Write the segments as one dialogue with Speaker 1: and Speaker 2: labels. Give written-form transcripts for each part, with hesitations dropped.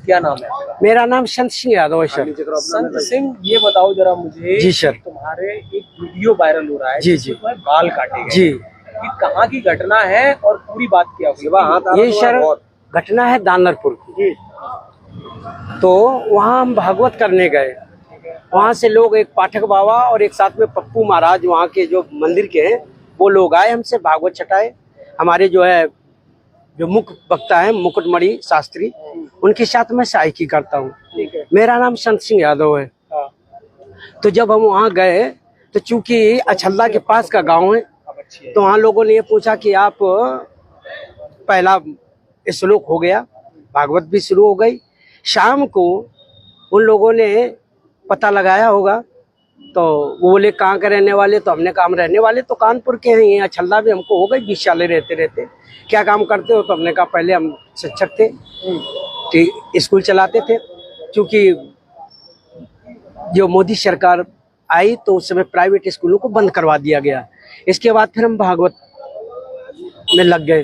Speaker 1: क्या नाम है आपका?
Speaker 2: मेरा नाम संत सिंह यादव है सर।
Speaker 1: संत सिंह, ये बताओ जरा मुझे।
Speaker 2: जी सर।
Speaker 1: तुम्हारे एक वीडियो वायरल हो रहा है
Speaker 2: जी जी।
Speaker 1: जिसमें तुम्हारे बाल काटे गए।
Speaker 2: जी।
Speaker 1: ये कहाँ की घटना है और पूरी बात क्या हुई?
Speaker 2: ये सर घटना है दानरपुर की। तो वहाँ हम भागवत करने गए। वहाँ से लोग, एक पाठक बाबा और एक साथ में पप्पू महाराज वहाँ के जो मंदिर के हैं, वो लोग आए हमसे भागवत छटाए। हमारे जो है जो मुख्य वक्ता है मुकुटमणि शास्त्री, उनके साथ मैं सहायकी करता हूँ। मेरा नाम संत सिंह यादव है। तो जब हम वहाँ गए तो चूंकि अछल्ला के पास का गांव है, तो वहाँ लोगों ने ये पूछा कि आप, पहला श्लोक हो गया, भागवत भी शुरू हो गई। शाम को उन लोगों ने पता लगाया होगा, तो वो बोले कहाँ के रहने वाले? तो हमने कहा हम रहने वाले तो कानपुर के हैं। ये अछल्ला भी हमको हो गई 20 साल रहते रहते। क्या काम करते हो? तो हमने कहा पहले हम शिक्षक थे, ठीक स्कूल चलाते थे। क्योंकि जो मोदी सरकार आई तो उस समय प्राइवेट स्कूलों को बंद करवा दिया गया। इसके बाद फिर हम भागवत में लग गए।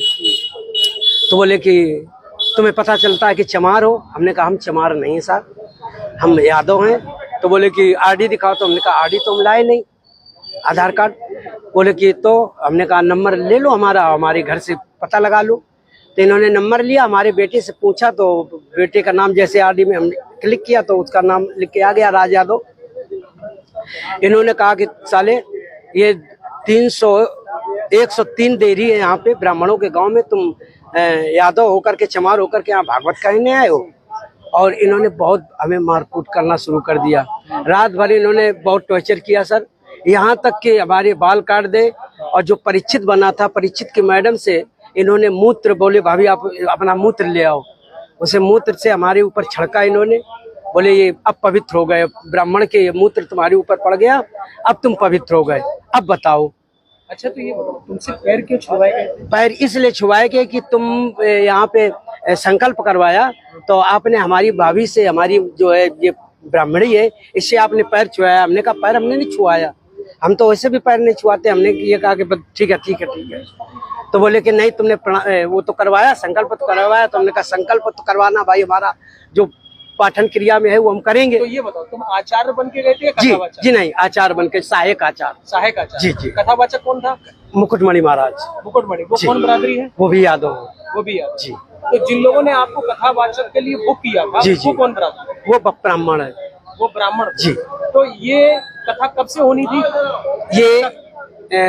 Speaker 2: तो बोले कि तुम्हें पता चलता है कि चमार हो? हमने कहा हम चमार नहीं साहब, हम यादव हैं। तो बोले कि आरडी दिखाओ। तो हमने कहा आरडी तो हम लाए नहीं, आधार कार्ड। बोले कि तो हमने कहा नंबर ले लो हमारा, हमारे घर से पता लगा लो। तो इन्होंने नंबर लिया, हमारे बेटे से पूछा तो बेटे का नाम जैसे आरडी में हमने क्लिक किया तो उसका नाम लिख के आ गया, राज यादव। इन्होंने कहा कि साले ये 103 देरी है यहाँ पे ब्राह्मणों के गांव में, तुम यादव होकर के, चमार होकर के यहाँ भागवत कहने आए हो। और इन्होंने बहुत हमें मारकूट करना शुरू कर दिया। रात भर इन्होंने बहुत टॉर्चर किया सर, यहाँ तक कि हमारे बाल काट दे। और जो परीक्षित बना था, परीक्षित की मैडम से इन्होंने मूत्र, बोले भाभी आप अपना मूत्र ले आओ, उसे मूत्र से हमारे ऊपर छिड़का इन्होंने। बोले ये अब पवित्र हो गए, ब्राह्मण के ये मूत्र तुम्हारे ऊपर पड़ गया, अब तुम पवित्र हो गए, अब बताओ।
Speaker 1: अच्छा, तो ये बताओ तुमसे पैर क्यों छुड़वाए गए?
Speaker 2: पैर इसलिए छुड़वाए गए कि तुम यहाँ पे संकल्प करवाया, तो आपने हमारी भाभी से, हमारी जो है ये ब्राह्मणी है, इससे आपने पैर छुआया। हमने कहा पैर हमने नहीं छुआया, हम तो वैसे भी पैर नहीं छुआते। हमने ये कहा कि ठीक है ठीक है ठीक है। तो बोले कि नहीं तुमने वो तो करवाया, संकल्प तो करवाया। तो हमने कहा संकल्प तो करवाना भाई, हमारा जो पाठन क्रिया में है वो हम करेंगे।
Speaker 1: तो ये बताओ तुम आचार्य बन के गए थे?
Speaker 2: जी जी नहीं, आचार्य बन के, सहायक आचार्य।
Speaker 1: सहायक आचार्य।
Speaker 2: जी जी।
Speaker 1: कथावाचक कौन था?
Speaker 2: मुकुटमणि महाराज।
Speaker 1: मुकुटमणि, वो कौन बरादरी है?
Speaker 2: वो भी यादव।
Speaker 1: वो भी यादव।
Speaker 2: जी।
Speaker 1: तो जिन लोगों ने आपको कथावाचक के लिए बुक किया था,
Speaker 2: जी,
Speaker 1: वो कौन बरादरी?
Speaker 2: वो ब्राह्मण है। वो
Speaker 1: ब्राह्मण
Speaker 2: जी।
Speaker 1: तो ये कथा कब से होनी थी?
Speaker 2: ये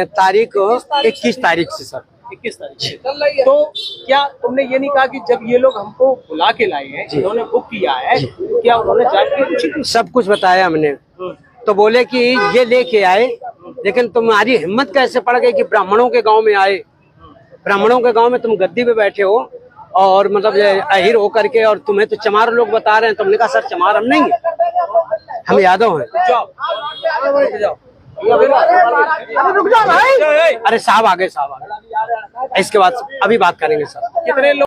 Speaker 2: तारीख 21 तारीख से सर।
Speaker 1: 21 तारीख से। तो क्या तुमने ये नहीं कहा कि जब ये लोग हमको बुला के लाए हैं, इन्होंने बुक किया है, क्या उन्होंने जांच की?
Speaker 2: सब कुछ बताया हमने। तो बोले कि ये लेके आए, लेकिन तुम्हारी हिम्मत कैसे पड़ गई कि ब्राह्मणों के गांव में आए? ब्राह्मणों के गांव में तुम गद्दी पे बैठे हो और मतलब अहिर होकर के, और तुम्हें तो चमार लोग बता रहे हैं। तुमने कहा सर चमार हम नहीं है, हम यादव हैं।
Speaker 1: रुक जाओ भाई।
Speaker 2: अरे साहब आ गए, साहब आ गए। इसके बाद अभी बात करेंगे सर।
Speaker 1: कितने लोग